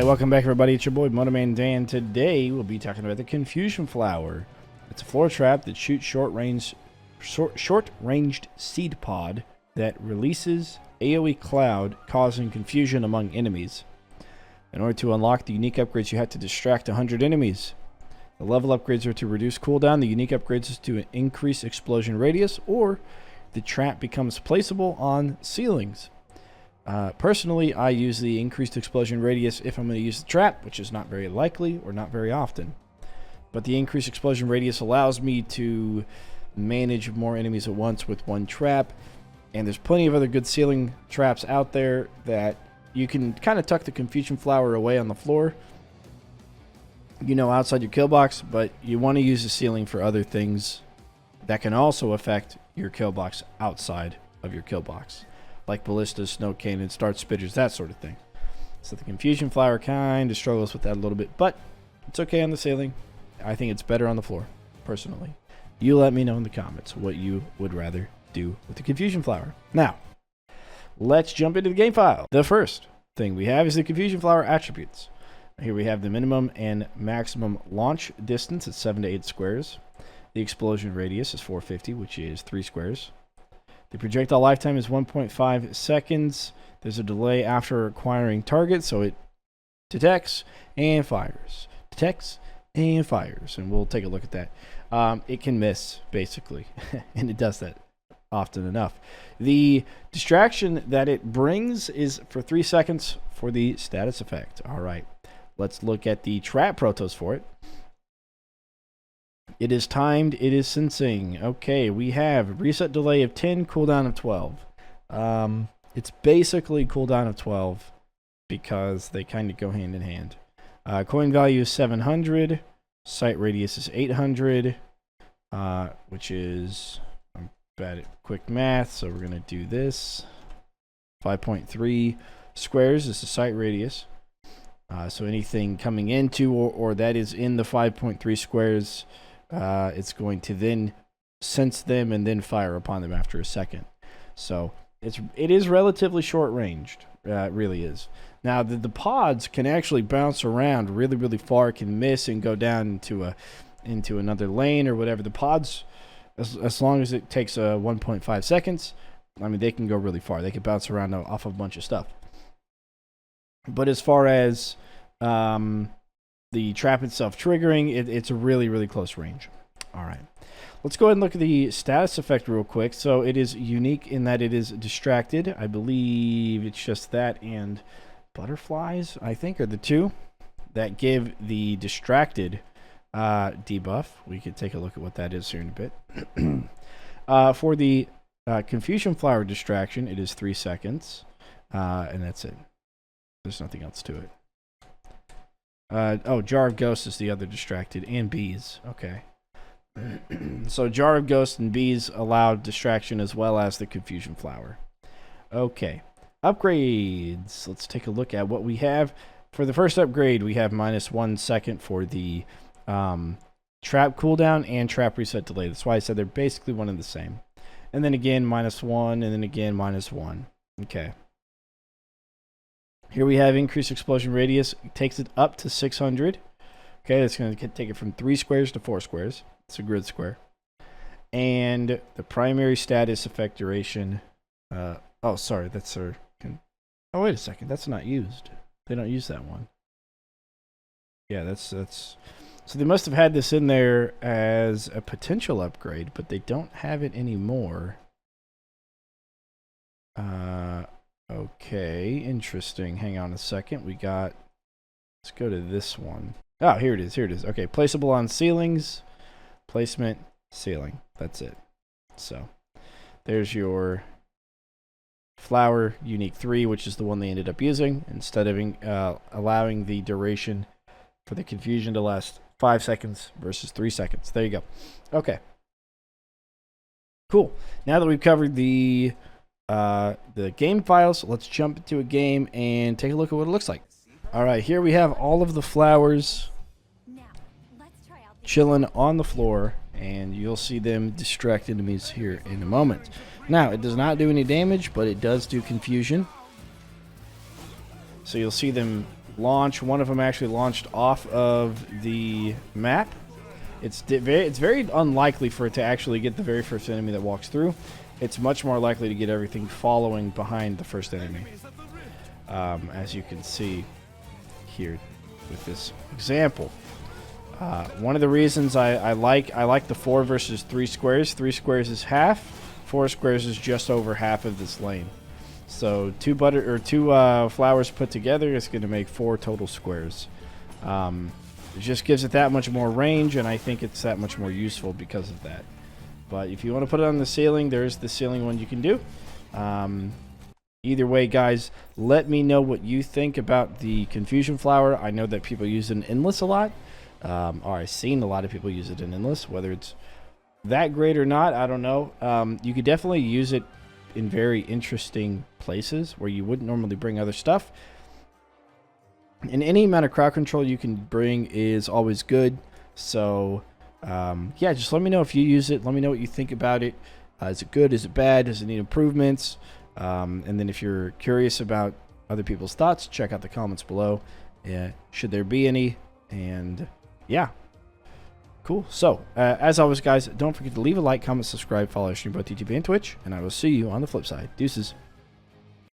Alright, welcome back everybody, it's your boy Motorman Dan. Today we'll be talking about the Confusion Flower. It's a floor trap that shoots short-ranged seed pod that releases AoE cloud, causing confusion among enemies. In order to unlock the unique upgrades, you have to distract 100 enemies. The level upgrades are to reduce cooldown, the unique upgrades is to increase explosion radius, or the trap becomes placeable on ceilings. Personally, I use the increased explosion radius if I'm going to use the trap, which is not very likely or not very often. But the increased explosion radius allows me to manage more enemies at once with one trap. And there's plenty of other good ceiling traps out there that you can kind of tuck the Confusion Flower away on the floor, you know, outside your kill box, but you want to use the ceiling for other things that can also affect your kill box outside of your kill box, like ballistas, snow cannons, dart spitters, that sort of thing. So the Confusion Flower kind of struggles with that a little bit, but it's okay on the ceiling. I think it's better on the floor, personally. You let me know in the comments what you would rather do with the Confusion Flower. Now, let's jump into the game file. The first thing we have is the Confusion Flower attributes. Here we have the minimum and maximum launch distance at 7 to 8 squares. The explosion radius is 450, which is 3 squares. The projectile lifetime is 1.5 seconds. There's a delay after acquiring target, so it detects and fires. Detects and fires, and we'll take a look at that. It can miss, basically, and it does that often enough. The distraction that it brings is for 3 seconds for the status effect. All right, let's look at the trap protos for it. It is timed, it is sensing. Okay, we have reset delay of 10, cooldown of 12. It's basically cooldown of 12 because they kind of go hand in hand. Coin value is 700. Sight radius is 800, which is, I'm bad at quick math, so we're going to do this. 5.3 squares is the sight radius. So anything coming into or that is in the 5.3 squares, it's going to then sense them and then fire upon them after a second. So it is relatively short ranged. It really is. Now the pods can actually bounce around really, really far, can miss and go down into another lane or whatever. The pods, as long as it takes 1.5 seconds, I mean, they can go really far. They can bounce around off of a bunch of stuff. But as far as the trap itself triggering, it's a really, really close range. All right. Let's go ahead and look at the status effect real quick. So it is unique in that it is distracted. I believe it's just that and butterflies, I think, are the two that give the distracted debuff. We could take a look at what that is here in a bit. For the Confusion Flower distraction, it is 3 seconds, and that's it. There's nothing else to it. Oh, Jar of Ghosts is the other distracted, and bees. Okay. So Jar of Ghosts and bees allow distraction as well as the Confusion Flower. Okay. Upgrades. Let's take a look at what we have. For the first upgrade, we have -1 second for the trap cooldown and trap reset delay. That's why I said they're basically one and the same. And then again, -1, and then again, -1. Okay. Here we have increased explosion radius. It takes it up to 600. Okay, that's going to take it from 3 squares to 4 squares. It's a grid square. And the primary status effect duration. Oh, sorry, that's our. Oh, wait a second, that's not used. They don't use that one. Yeah, that's. So they must have had this in there as a potential upgrade, but they don't have it anymore. Okay, interesting. Hang on a second. Let's go to this one. Oh, here it is. Here it is. Okay, placeable on ceilings. Placement, ceiling. That's it. So, there's your flower unique 3, which is the one they ended up using, instead of allowing the duration for the confusion to last 5 seconds versus 3 seconds. There you go. Okay. Cool. Now that we've covered the game files, let's jump into a game and take a look at what it looks like. All right, here we have all of the flowers chilling on the floor, and you'll see them distract enemies here in a moment. Now, it does not do any damage, but it does do confusion. So you'll see them launch. One of them actually launched off of the map. It's very unlikely for it to actually get the very first enemy that walks through. It's much more likely to get everything following behind the first enemy. As you can see here with this example. One of the reasons I like the 4 versus 3 squares. 3 squares is half. 4 squares is just over half of this lane. So two flowers put together is going to make 4 total squares. It just gives it that much more range, and I think it's that much more useful because of that. But if you want to put it on the ceiling, there's the ceiling one you can do. Either way, guys, let me know what you think about the Confusion Flower. I know that people use it in Endless a lot. Or I've seen a lot of people use it in Endless. Whether it's that great or not, I don't know. You could definitely use it in very interesting places where you wouldn't normally bring other stuff. And any amount of crowd control you can bring is always good. So, yeah, just let me know if you use it. Let me know what you think about it. Is it good? Is it bad? Does it need improvements? And then if you're curious about other people's thoughts, check out the comments below. Should there be any? And, yeah. Cool. So, as always, guys, don't forget to leave a like, comment, subscribe, follow us on both YouTube and Twitch. And I will see you on the flip side. Deuces.